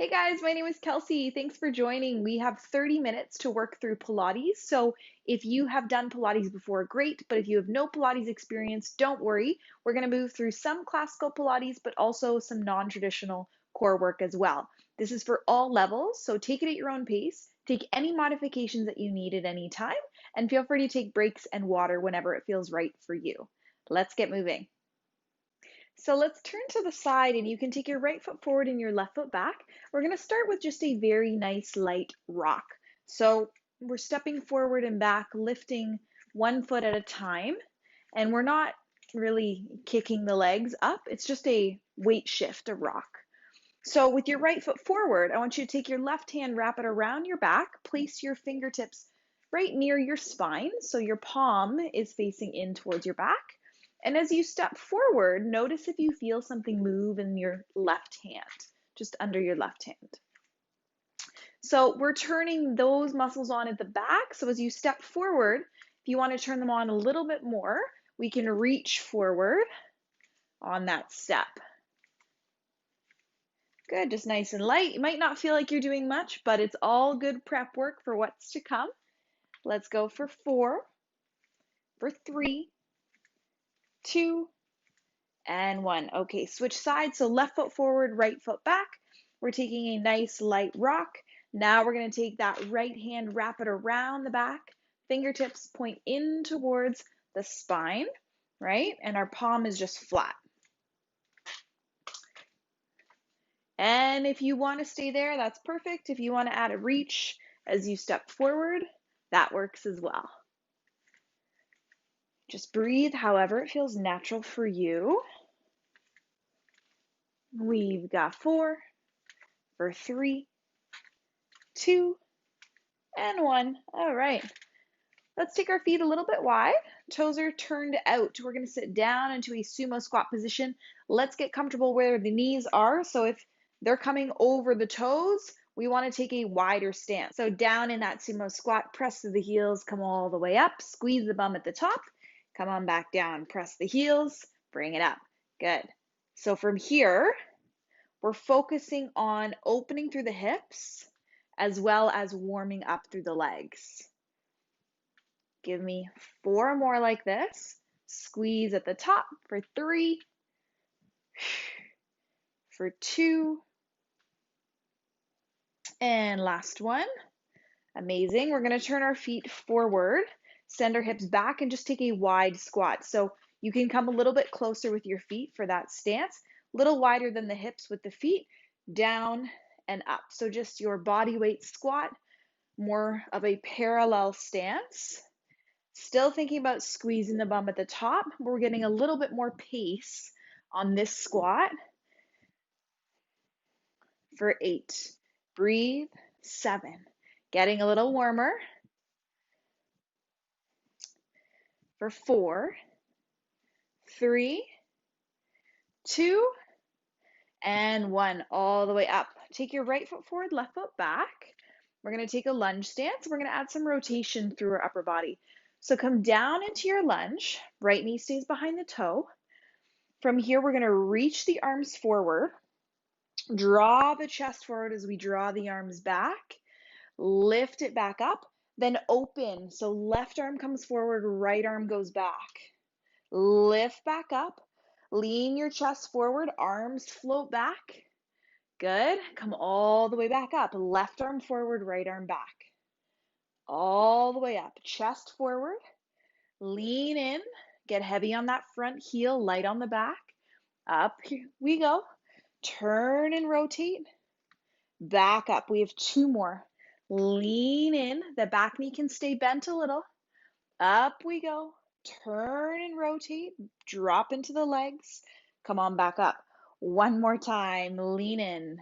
Hey guys, my name is Kelsey. Thanks for joining. We have 30 minutes to work through Pilates. So if you have done Pilates before, great. But if you have no Pilates experience, don't worry. We're going to move through some classical Pilates, but also some non-traditional core work as well. This is for all levels, so take it at your own pace. Take any modifications that you need at any time, and feel free to take breaks and water whenever it feels right for you. Let's get moving. So let's turn to the side and you can take your right foot forward and your left foot back. We're going to start with just a very nice light rock. So we're stepping forward and back, lifting one foot at a time, and we're not really kicking the legs up. It's just a weight shift, a rock. So with your right foot forward, I want you to take your left hand, wrap it around your back, place your fingertips right near your spine. So your palm is facing in towards your back. And as you step forward, notice if you feel something move in your left hand, just under your left hand. So we're turning those muscles on at the back. So as you step forward, if you want to turn them on a little bit more, we can reach forward on that step. Good, just nice and light. You might not feel like you're doing much, but it's all good prep work for what's to come. Let's go for 4, for 3, 2, and 1. Okay, switch sides. So left foot forward, right foot back. We're taking a nice light rock. Now we're going to take that right hand, wrap it around the back. Fingertips point in towards the spine, right? And our palm is just flat. And if you want to stay there, that's perfect. If you want to add a reach as you step forward, that works as well. Just breathe however it feels natural for you. We've got 4, for 3, 2, and 1. All right. Let's take our feet a little bit wide. Toes are turned out. We're going to sit down into a sumo squat position. Let's get comfortable where the knees are. So if they're coming over the toes, we want to take a wider stance. So down in that sumo squat, press the heels, come all the way up, squeeze the bum at the top, come on back down, press the heels, bring it up. Good. So from here, we're focusing on opening through the hips as well as warming up through the legs. Give me 4 more like this. Squeeze at the top for 3, for 2, and last one. Amazing. We're going to turn our feet forward, send our hips back, and just take a wide squat. So you can come a little bit closer with your feet for that stance, a little wider than the hips with the feet, down and up. So just your body weight squat, more of a parallel stance. Still thinking about squeezing the bum at the top. We're getting a little bit more pace on this squat. For 8. Breathe. 7. Getting a little warmer. For 4, 3, 2, and 1. All the way up. Take your right foot forward, left foot back. We're going to take a lunge stance. We're going to add some rotation through our upper body. So come down into your lunge. Right knee stays behind the toe. From here, we're going to reach the arms forward. Draw the chest forward as we draw the arms back. Lift it back up. Then open. So left arm comes forward, right arm goes back. Lift back up. Lean your chest forward, arms float back. Good. Come all the way back up. Left arm forward, right arm back. All the way up. Chest forward. Lean in. Get heavy on that front heel, light on the back. Up here we go. Turn and rotate. Back up. We have 2 more. Lean in. The back knee can stay bent a little. Up we go. Turn and rotate. Drop into the legs. Come on back up. 1 more time. Lean in.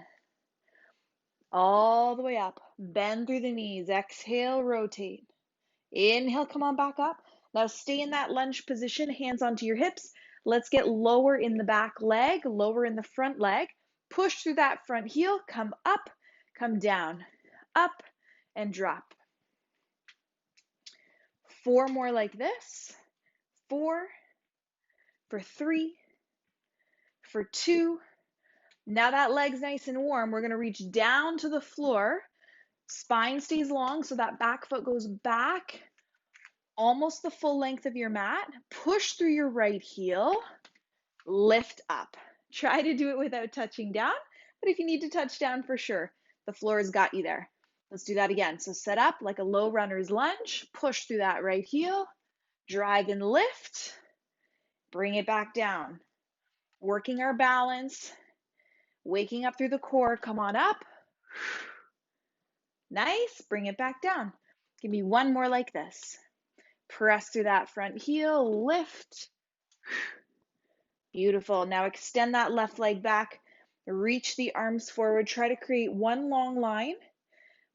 All the way up. Bend through the knees. Exhale, rotate. Inhale, come on back up. Now stay in that lunge position, hands onto your hips. Let's get lower in the back leg, lower in the front leg. Push through that front heel, come up, come down, up, and drop. 4 more like this. 4, for 3, for 2, Now that leg's nice and warm, we're going to reach down to the floor. Spine stays long, so that back foot goes back almost the full length of your mat. Push through your right heel, lift up. Try to do it without touching down, but if you need to touch down, for sure, the floor has got you there. Let's do that again. So set up like a low runner's lunge, push through that right heel, drag and lift, bring it back down. Working our balance, waking up through the core. Come on up. Nice. Bring it back down. Give me one more like this. Press through that front heel, lift. Beautiful. Now extend that left leg back. Reach the arms forward. Try to create one long line.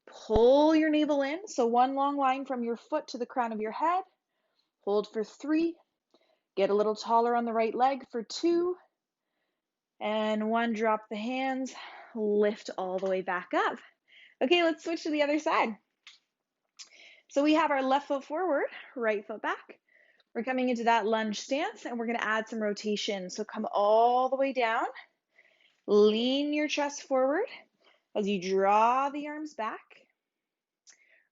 Pull your navel in. So one long line from your foot to the crown of your head. Hold for 3. Get a little taller on the right leg for 2. And 1. Drop the hands. Lift all the way back up. Okay, let's switch to the other side. So we have our left foot forward, right foot back. We're coming into that lunge stance and we're going to add some rotation. So come all the way down. Lean your chest forward as you draw the arms back.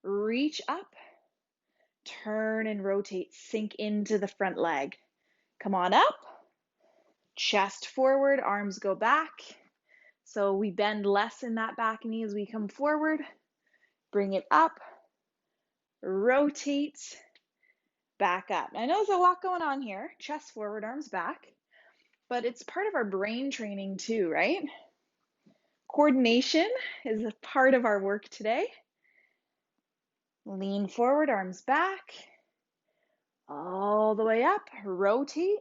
Reach up. Turn and rotate. Sink into the front leg. Come on up. Chest forward, arms go back. So we bend less in that back knee as we come forward. Bring it up. Rotate. Back up. I know there's a lot going on here. Chest forward, arms back. But it's part of our brain training too, right? Coordination is a part of our work today. Lean forward, arms back. All the way up. Rotate.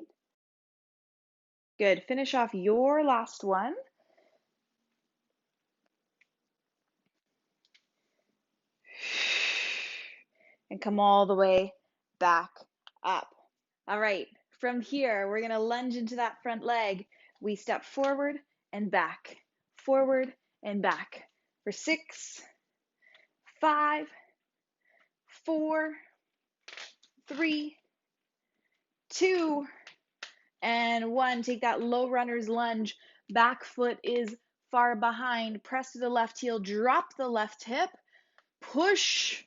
Good. Finish off your last one. And come all the way back up. All right. From here, we're going to lunge into that front leg. We step forward and back. Forward and back. For 6, 5, 4, 3, 2, and 1. Take that low runner's lunge. Back foot is far behind. Press to the left heel. Drop the left hip. Push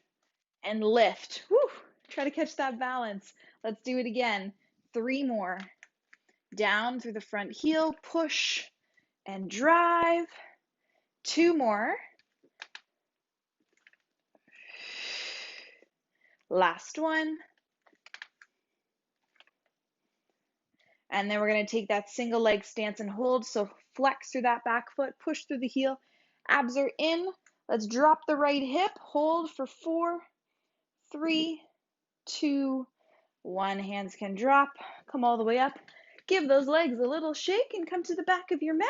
and lift. Whew. Try to catch that balance. Let's do it again. 3 more. Down through the front heel. Push and drive. 2 more. Last one. And then we're going to take that single leg stance and hold. So flex through that back foot, push through the heel. Abs are in. Let's drop the right hip. Hold for 4, 3, 2, 1. Hands can drop. Come all the way up. Give those legs a little shake and come to the back of your mat.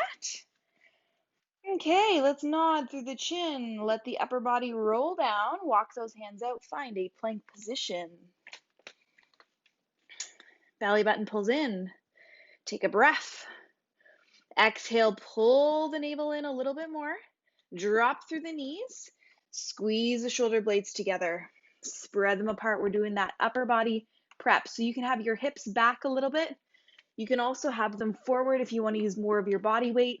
Okay, let's nod through the chin. Let the upper body roll down. Walk those hands out. Find a plank position. Belly button pulls in. Take a breath. Exhale, pull the navel in a little bit more. Drop through the knees. Squeeze the shoulder blades together. Spread them apart. We're doing that upper body prep. So you can have your hips back a little bit. You can also have them forward if you want to use more of your body weight.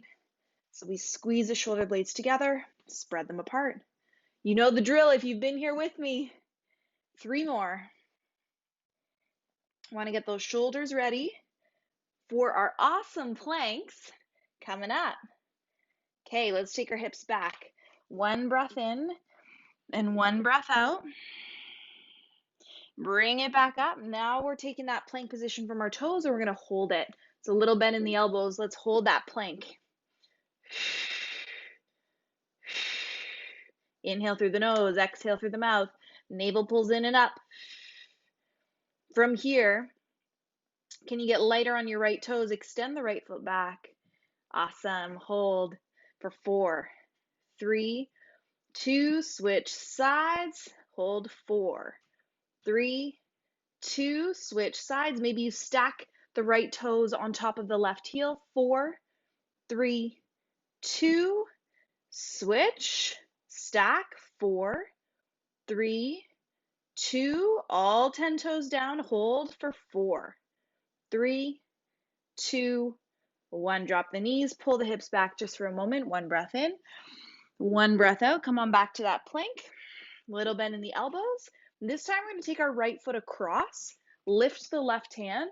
So we squeeze the shoulder blades together, spread them apart. You know the drill if you've been here with me. 3 more. Want to get those shoulders ready for our awesome planks coming up. Okay, let's take our hips back. 1 breath in and 1 breath out. Bring it back up. Now we're taking that plank position from our toes and we're going to hold it. It's a little bend in the elbows. Let's hold that plank. Inhale through the nose, exhale through the mouth. Navel pulls in and up. From here, can you get lighter on your right toes? Extend the right foot back. Awesome. Hold for 4, 3, 2. Switch sides. Hold 4, 3, 2. Switch sides. Maybe you stack the right toes on top of the left heel. 4, 3, 2. Switch. Stack. 4, 3, 2. All 10 toes down. Hold for 4, 3, 2, 1, drop the knees, pull the hips back just for a moment. 1 breath in, 1 breath out. Come on back to that plank. Little bend in the elbows. This time we're going to take our right foot across, lift the left hand,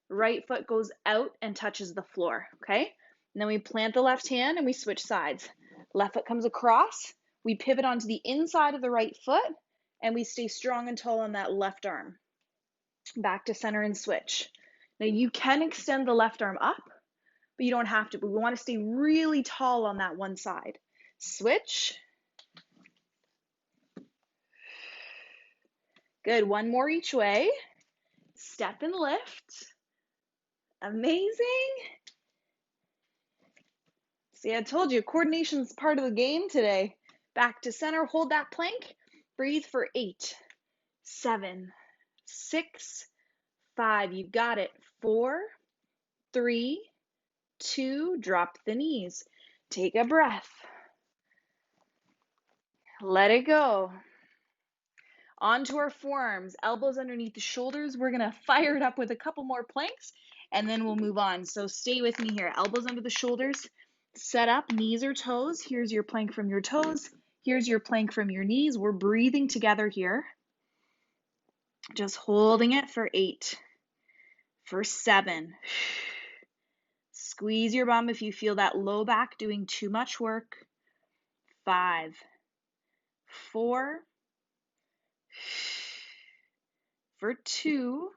right foot goes out and touches the floor, okay? And then we plant the left hand and we switch sides. Left foot comes across, we pivot onto the inside of the right foot, and we stay strong and tall on that left arm. Back to center and switch. Now you can extend the left arm up, but you don't have to, but we want to stay really tall on that one side. Switch. Good, 1 more each way. Step and lift. Amazing. See, I told you, coordination's part of the game today. Back to center, hold that plank. Breathe for 8, 7, 6, 5. You got it. 4, 3, 2, drop the knees. Take a breath. Let it go. Onto our forearms, elbows underneath the shoulders. We're going to fire it up with a couple more planks, and then we'll move on. So stay with me here. Elbows under the shoulders, set up, knees or toes. Here's your plank from your toes. Here's your plank from your knees. We're breathing together here. Just holding it for 8, for 7. Squeeze your bum if you feel that low back doing too much work. 5, 4, for 2.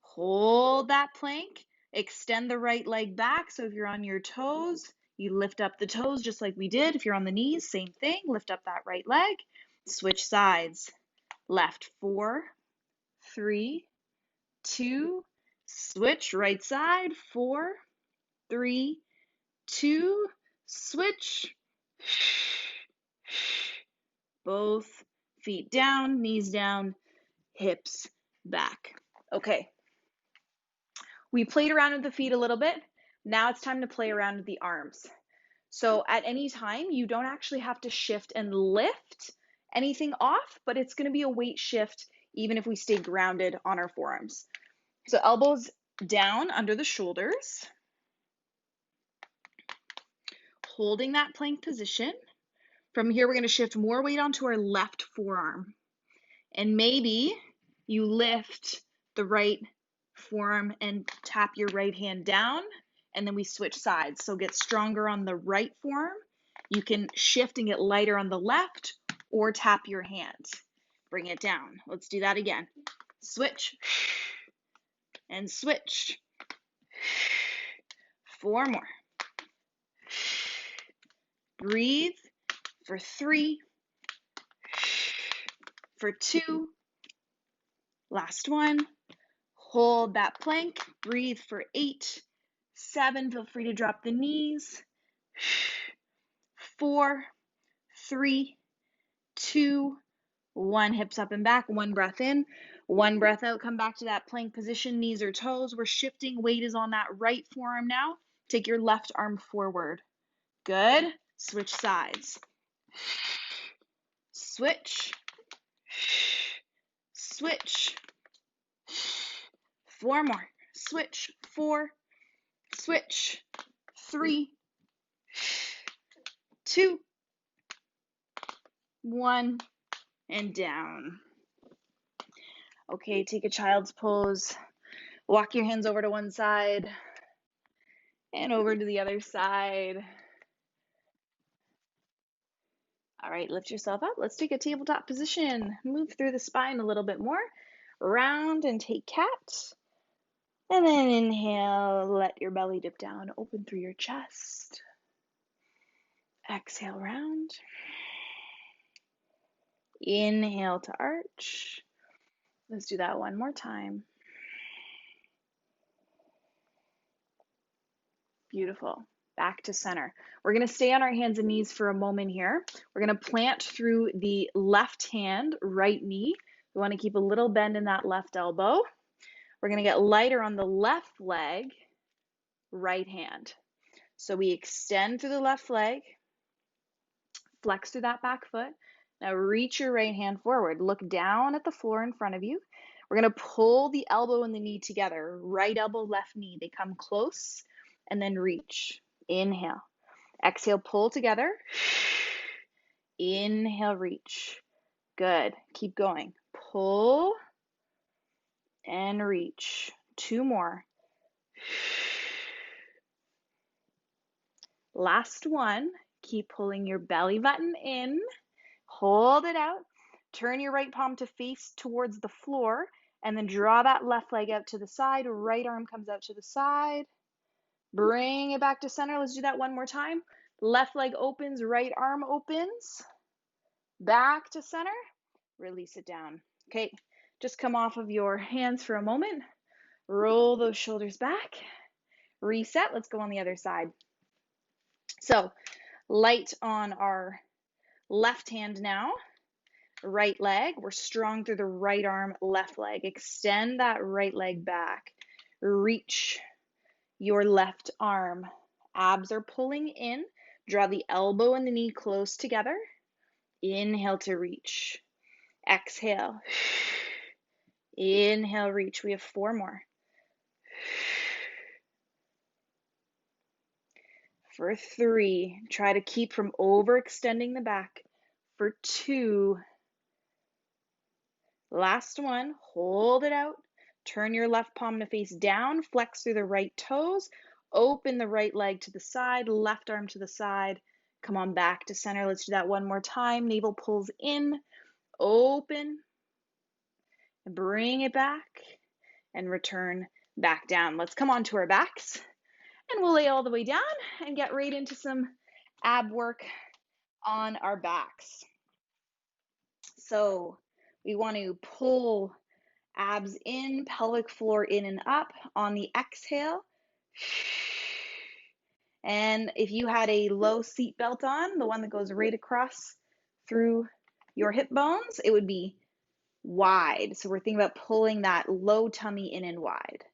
Hold that plank. Extend the right leg back. So if you're on your toes, you lift up the toes just like we did. If you're on the knees, same thing. Lift up that right leg. Switch sides. Left, 4, 3, 2. Switch right side. 4, 3, 2. Switch. Both feet down, knees down, hips back. Okay. We played around with the feet a little bit. Now it's time to play around with the arms. So at any time, you don't actually have to shift and lift anything off, but it's going to be a weight shift even if we stay grounded on our forearms. So elbows down under the shoulders, holding that plank position. From here, we're going to shift more weight onto our left forearm. And maybe you lift the right forearm and tap your right hand down, and then we switch sides. So get stronger on the right forearm. You can shift and get lighter on the left, or tap your hands. Bring it down. Let's do that again. Switch and switch. 4 more. Breathe for 3, for 2. Last one. Hold that plank. Breathe for 8, 7. Feel free to drop the knees. 4, 3, 2, 1. Hips up and back. 1 breath in, 1 breath out. Come back to that plank position, knees or toes. We're shifting. Weight is on that right forearm now. Take your left arm forward. Good. Switch sides. Switch. Switch. 4 more. Switch. 4. Switch. 3, 2, 1, and down. Okay, take a child's pose. Walk your hands over to one side and over to the other side. All right, lift yourself up. Let's take a tabletop position. Move through the spine a little bit more. Round and take cat. And then inhale, let your belly dip down, open through your chest. Exhale, round. Inhale to arch. Let's do that one more time. Beautiful. Back to center. We're going to stay on our hands and knees for a moment here. We're going to plant through the left hand, right knee. We want to keep a little bend in that left elbow. We're going to get lighter on the left leg, right hand. So we extend through the left leg, flex through that back foot. Now reach your right hand forward. Look down at the floor in front of you. We're going to pull the elbow and the knee together. Right elbow, left knee. They come close. and then reach. Inhale. Exhale, pull together. Inhale, reach. Good. Keep going. Pull and reach. 2 more. Last one. Keep pulling your belly button in. Hold it out. Turn your right palm to face towards the floor, and then draw that left leg out to the side. Right arm comes out to the side. Bring it back to center. Let's do that one more time. Left leg opens, right arm opens. Back to center. Release it down. Okay, just come off of your hands for a moment. Roll those shoulders back. Reset. Let's go on the other side. So, light on our left hand now. Right leg. We're strong through the right arm, left leg. Extend that right leg back. Reach your left arm. Abs are pulling in. Draw the elbow and the knee close together. Inhale to reach. Exhale. Inhale, reach. We have 4 more. For 3, try to keep from overextending the back. For 2, last one, hold it out. Turn your left palm to face down, flex through the right toes, open the right leg to the side, left arm to the side. Come on back to center. Let's do that one more time. Navel pulls in, open, bring it back, and return back down. Let's come onto our backs, and we'll lay all the way down and get right into some ab work on our backs. So we want to pull abs in, pelvic floor in and up on the exhale. And if you had a low seat belt on, the one that goes right across through your hip bones, it would be wide. So we're thinking about pulling that low tummy in and wide.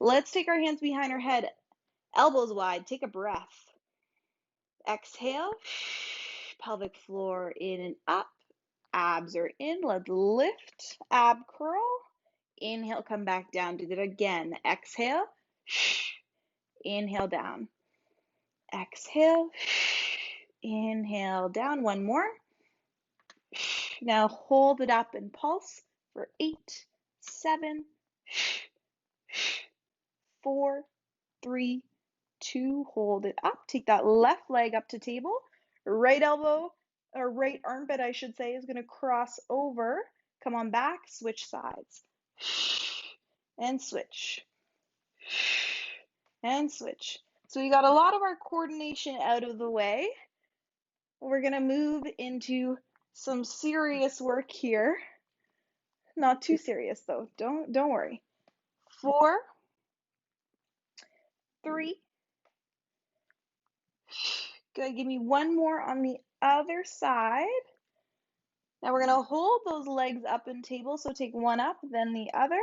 Let's take our hands behind our head, elbows wide. Take a breath. Exhale, pelvic floor in and up. Abs are in. Let's lift, ab curl. Inhale, come back down. Do that again. Exhale, inhale down. Exhale, inhale down. One more. Now hold it up and pulse for 8, 7, 4, 3, 2. Hold it up. Take that left leg up to table. Right elbow, or right armpit, I should say, is going to cross over. Come on back. Switch sides. And switch. And switch. So we got a lot of our coordination out of the way. We're going to move into some serious work here. Not too serious though. Don't worry. 4, 3. Good. Give me one more on the other side. Now we're going to hold those legs up in table. So take one up, then the other.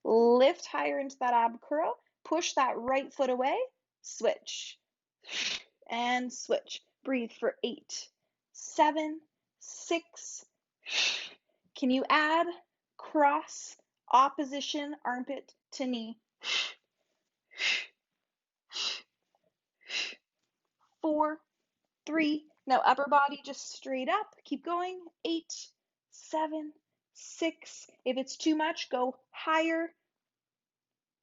Lift higher into that ab curl. Push that right foot away. Switch. And switch. Breathe for 8, 7, 6. Can you add cross opposition armpit to knee? 4, 3. Now upper body just straight up. Keep going. 8, 7, 6. If it's too much, go higher.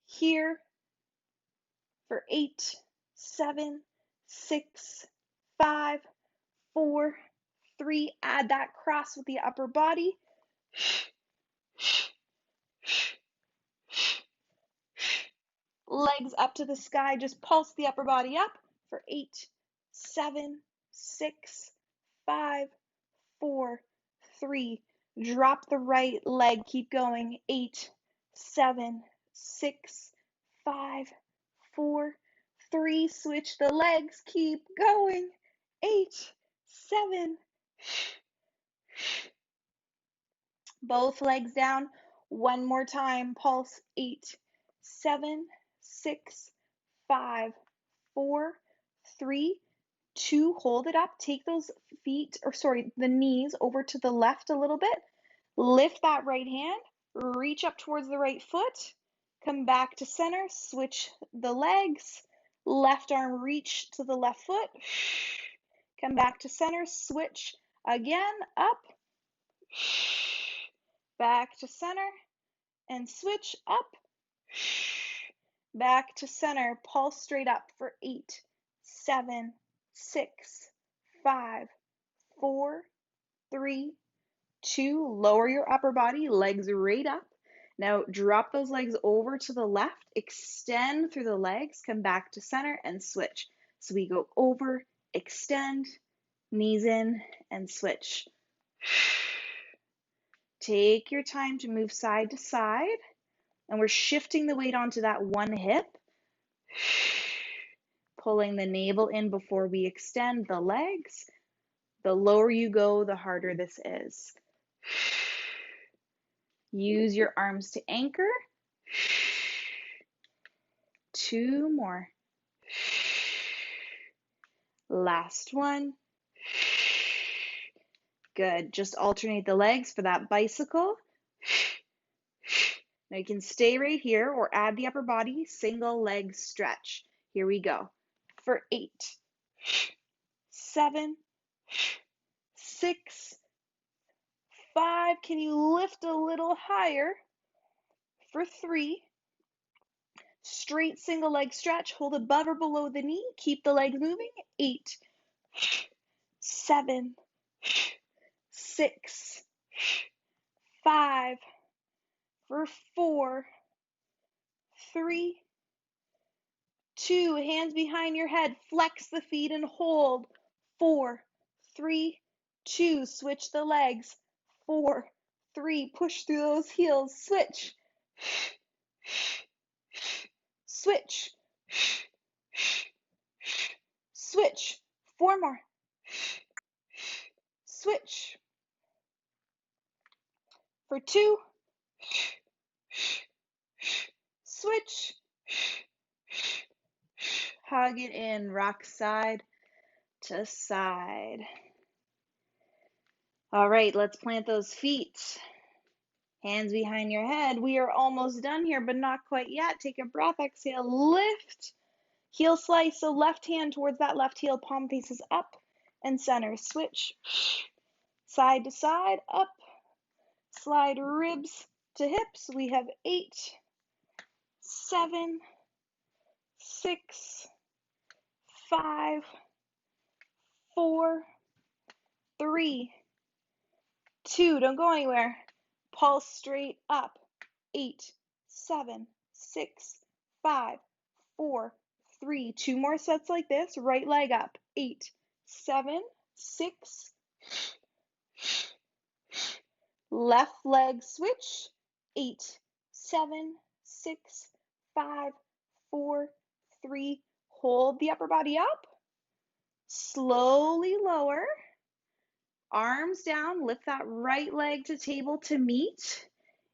Here for 8, 7, 6, 5, 4, 3. Add that cross with the upper body. Legs up to the sky. Just pulse the upper body up for 8, 7, 6, 5, 4, 3. Drop the right leg. Keep going. 8, 7, 6, 5, 4, 3. Switch the legs. Keep going. 8, 7. Both legs down. One more time. Pulse. 8, 7, 6, 5, 4, 3, 2. Hold it up. Take those the knees over to the left a little bit. Lift that right hand. Reach up towards the right foot. Come back to center. Switch the legs. Left arm reach to the left foot. Come back to center, switch again, up, back to center, and switch up, back to center. Pulse straight up for 8, 7, 6, 5, 4, 3, 2. Lower your upper body, legs right up. Now drop those legs over to the left, extend through the legs, come back to center and switch. So we go over, extend, knees in, and switch. Take your time to move side to side, and we're shifting the weight onto that one hip, pulling the navel in before we extend the legs. The lower you go, the harder this is. Use your arms to anchor. 2 more. Last one. Good. Just alternate the legs for that bicycle. Now you can stay right here or add the upper body, single leg stretch. Here we go. For 8, 7, 6, 5. Can you lift a little higher? For 3. Straight single leg stretch. Hold above or below the knee. Keep the legs moving. 8, 7, 6, 5. For 4, 3, 2. Hands behind your head. Flex the feet and hold. 4, 3, 2. Switch the legs. 4, 3. Push through those heels. Switch. Switch. Switch. 4 more. Switch. For 2. Switch. Hug it in. Rock side to side. All right, let's plant those feet. Hands behind your head. We are almost done here, but not quite yet. Take a breath. Exhale. Lift. Heel slice. So left hand towards that left heel. Palm faces up and center. Switch. Side to side. Up. Slide ribs to hips. We have 8, 7, 6, 5, 4, 3, 2. Don't go anywhere. Pulse straight up. 8, 7, 6, 5, 4, 3. 2 more sets like this. Right leg up. 8, 7, 6. Left leg switch. 8, 7, 6, 5, 4, 3. Hold the upper body up. Slowly lower. Arms down. Lift that right leg to table to meet.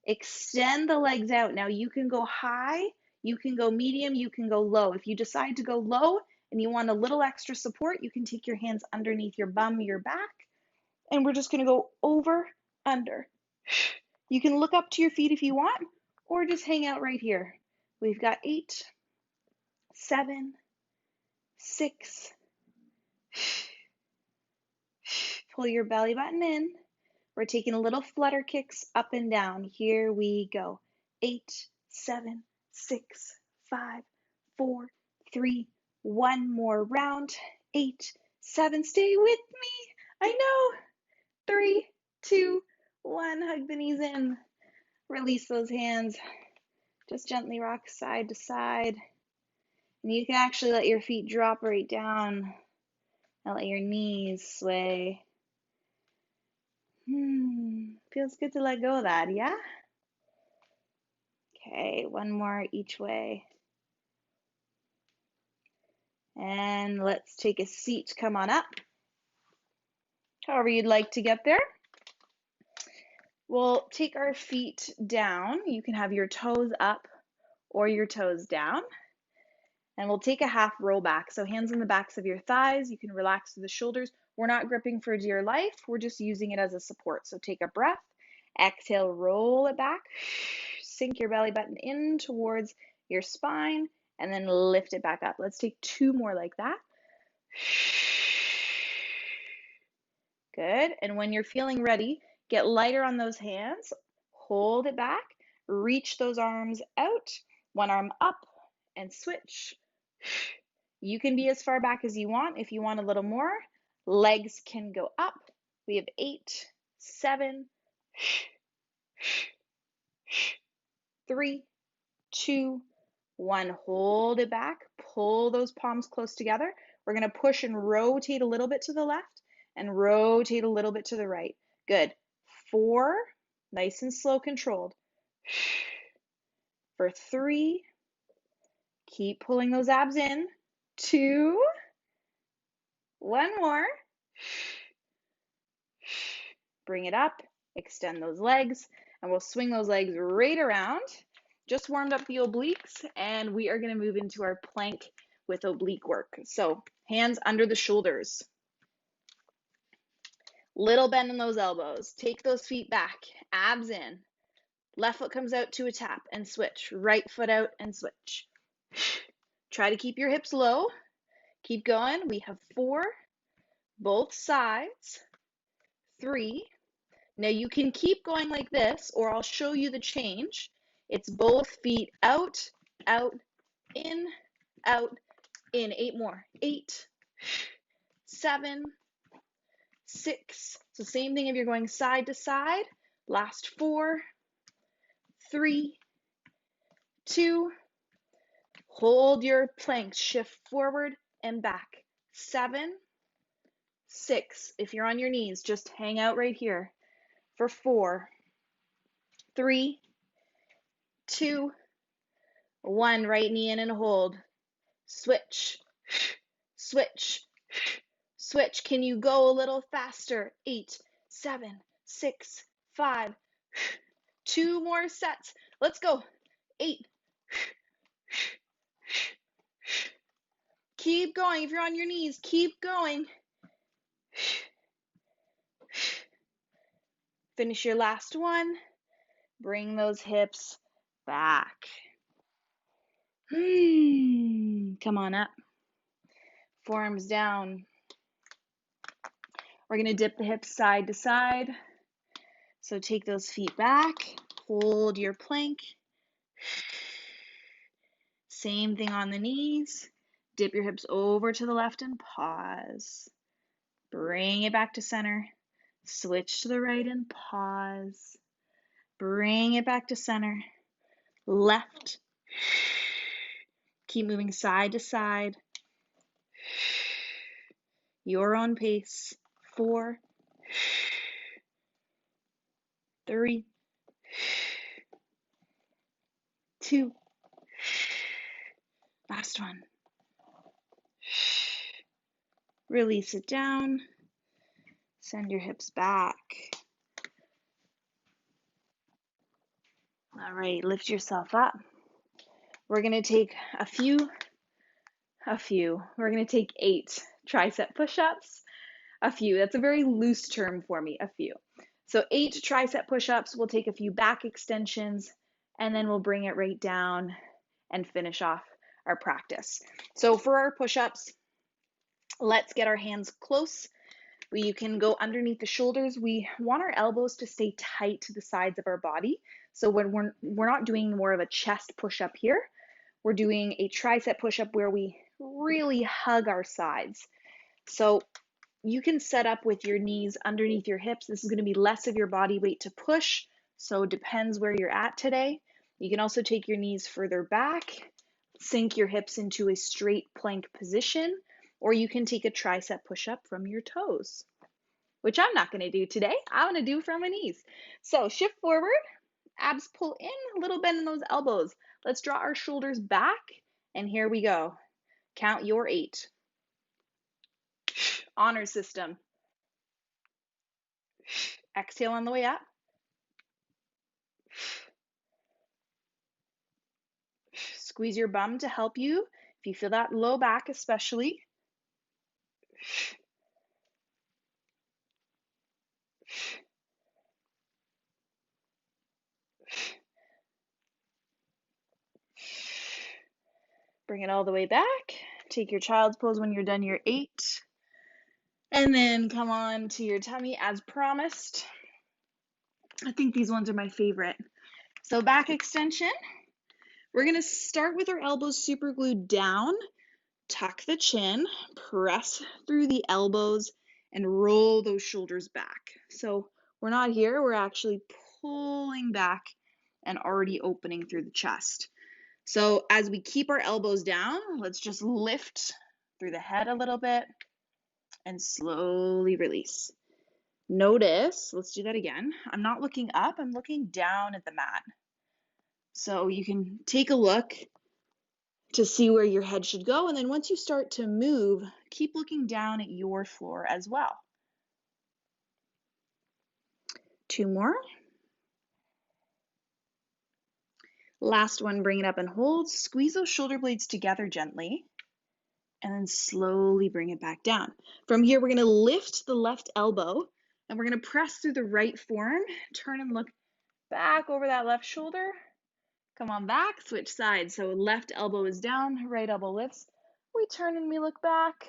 Extend the legs out. Now you can go high, you can go medium, you can go low. If you decide to go low and you want a little extra support, you can take your hands underneath your bum, your back, and we're just going to go over, under. You can look up to your feet if you want, or just hang out right here. We've got 8, 7, 6. Pull your belly button in. We're taking little flutter kicks up and down. Here we go. 8, 7, 6, 5, 4, 3. One more round. 8, 7. Stay with me. I know. 3, 2, 1. Hug the knees in. Release those hands. Just gently rock side to side. And you can actually let your feet drop right down and let your knees sway. Feels good to let go of that, yeah? Okay, one more each way. And let's take a seat. Come on up. However you'd like to get there. We'll take our feet down. You can have your toes up or your toes down. And we'll take a half roll back. So hands on the backs of your thighs. You can relax through the shoulders. We're not gripping for dear life. We're just using it as a support. So take a breath. Exhale, roll it back. Sink your belly button in towards your spine and then lift it back up. Let's take 2 more like that. Good. And when you're feeling ready, get lighter on those hands. Hold it back. Reach those arms out. One arm up and switch. You can be as far back as you want. If you want a little more, legs can go up. We have 8, 7, 3, 2, 1. Hold it back. Pull those palms close together. We're going to push and rotate a little bit to the left and rotate a little bit to the right. Good. 4, nice and slow, controlled. For 3, keep pulling those abs in. 2, 1 more. Bring it up, extend those legs, and we'll swing those legs right around. Just warmed up the obliques, and we are going to move into our plank with oblique work. So hands under the shoulders. Little bend in those elbows. Take those feet back, abs in. Left foot comes out to a tap and switch. Right foot out and switch. Try to keep your hips low. Keep going. We have 4, both sides. 3. Now you can keep going like this, or I'll show you the change. It's both feet out, out, in, out, in. 8 more. 8, 7, 6. So same thing if you're going side to side. Last 4, 3, 2. Hold your planks. Shift forward and back. 7, 6. If you're on your knees, just hang out right here. For 4, 3, 2, 1. Right knee in and hold. Switch, switch, switch. Can you go a little faster? 8, 7, 6, 5. 2 more sets. Let's go. 8. Keep going. If you're on your knees, keep going. Finish your last one. Bring those hips back. Come on up. Forearms down. We're going to dip the hips side to side. So take those feet back. Hold your plank. Same thing on the knees. Dip your hips over to the left and pause. Bring it back to center. Switch to the right and pause. Bring it back to center. Left. Keep moving side to side. Your own pace. 4, 3, 2. Last one. Release it down. Send your hips back. All right, lift yourself up. We're going to take a few. We're going to take 8 tricep push-ups. A few. That's a very loose term for me, a few. So 8 tricep push-ups. We'll take a few back extensions, and then we'll bring it right down and finish off our practice. So for our push-ups, let's get our hands close. You can go underneath the shoulders. We want our elbows to stay tight to the sides of our body. So when we're not doing more of a chest push-up here, we're doing a tricep push-up where we really hug our sides. So you can set up with your knees underneath your hips. This is going to be less of your body weight to push, so it depends where you're at today. You can also take your knees further back, sink your hips into a straight plank position, or you can take a tricep push-up from your toes, which I'm not going to do today. I'm going to do from my knees. So shift forward, abs pull in, a little bend in those elbows. Let's draw our shoulders back, and here we go. Count your 8. Honor system. Exhale on the way up. Squeeze your bum to help you if you feel that low back especially. Bring it all the way back. Take your child's pose when you're done your 8. And then come on to your tummy as promised. I think these ones are my favorite. So back extension. We're going to start with our elbows super glued down. Tuck the chin, press through the elbows, and roll those shoulders back. So we're not here, we're actually pulling back and already opening through the chest. So as we keep our elbows down, let's just lift through the head a little bit and slowly release. Notice, let's do that again. I'm not looking up, I'm looking down at the mat. So you can take a look to see where your head should go. And then once you start to move, keep looking down at your floor as well. 2 more. Last one, bring it up and hold. Squeeze those shoulder blades together gently. And then slowly bring it back down. From here, we're going to lift the left elbow. And we're going to press through the right forearm. Turn and look back over that left shoulder. Come on back, switch sides. So left elbow is down, right elbow lifts. We turn and we look back.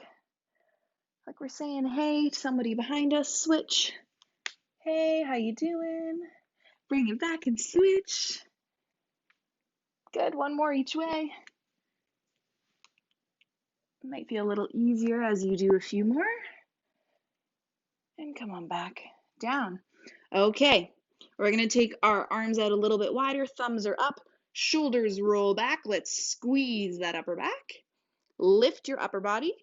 Like we're saying, hey, to somebody behind us, switch. Hey, how you doing? Bring it back and switch. Good, one more each way. Might feel a little easier as you do a few more. And come on back, down. Okay, we're gonna take our arms out a little bit wider, thumbs are up, shoulders roll back. Let's squeeze that upper back. Lift your upper body.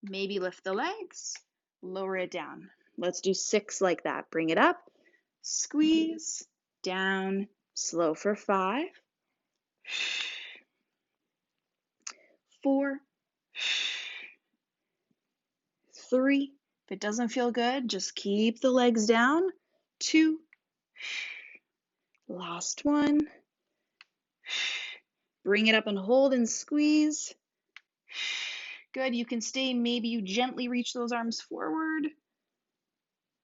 Maybe lift the legs, lower it down. Let's do 6 like that. Bring it up, squeeze, down, slow for 5, 4, 3. If it doesn't feel good, just keep the legs down. 2, last one. Bring it up and hold and squeeze. Good, you can stay. Maybe you gently reach those arms forward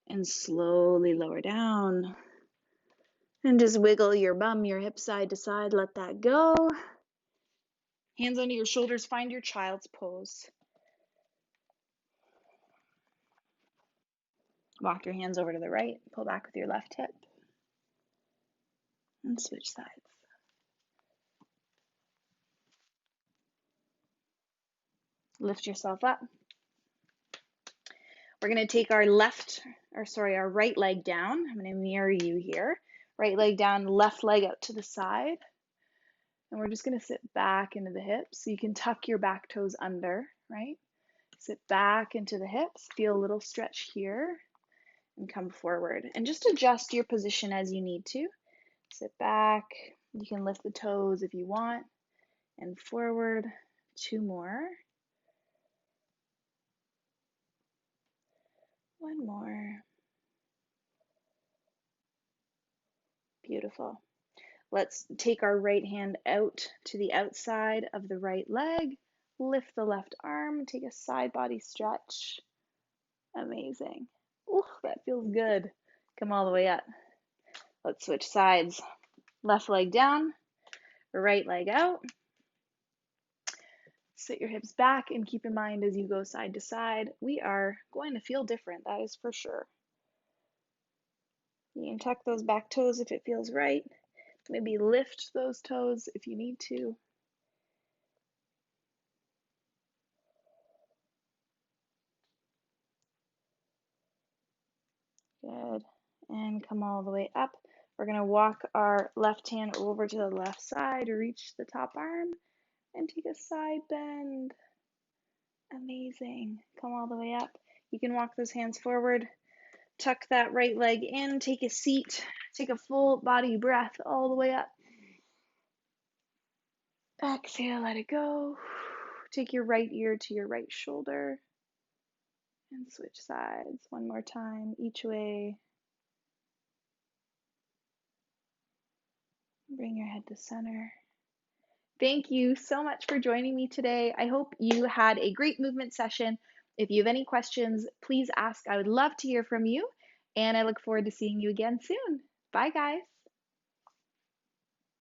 and slowly lower down. And just wiggle your bum, your hips side to side, let that go. Hands under your shoulders, find your child's pose. Walk your hands over to the right, pull back with your left hip, and switch sides. Lift yourself up. We're going to take our right leg down. I'm going to mirror you here. Right leg down, left leg out to the side. And we're just going to sit back into the hips. So you can tuck your back toes under, right? Sit back into the hips, feel a little stretch here, and come forward. And just adjust your position as you need to. Sit back. You can lift the toes if you want. And forward. 2 more. 1 more. Beautiful. Let's take our right hand out to the outside of the right leg. Lift the left arm. Take a side body stretch. Amazing. Ooh, that feels good. Come all the way up. Let's switch sides. Left leg down, right leg out. Sit your hips back and keep in mind as you go side to side, we are going to feel different, that is for sure. You can tuck those back toes if it feels right. Maybe lift those toes if you need to. Good. And come all the way up. We're going to walk our left hand over to the left side, reach the top arm, and take a side bend. Amazing. Come all the way up. You can walk those hands forward. Tuck that right leg in. Take a seat. Take a full body breath all the way up. Exhale, let it go. Take your right ear to your right shoulder. And switch sides 1 more time, each way. Bring your head to center. Thank you so much for joining me today. I hope you had a great movement session. If you have any questions, please ask. I would love to hear from you. And I look forward to seeing you again soon. Bye, guys.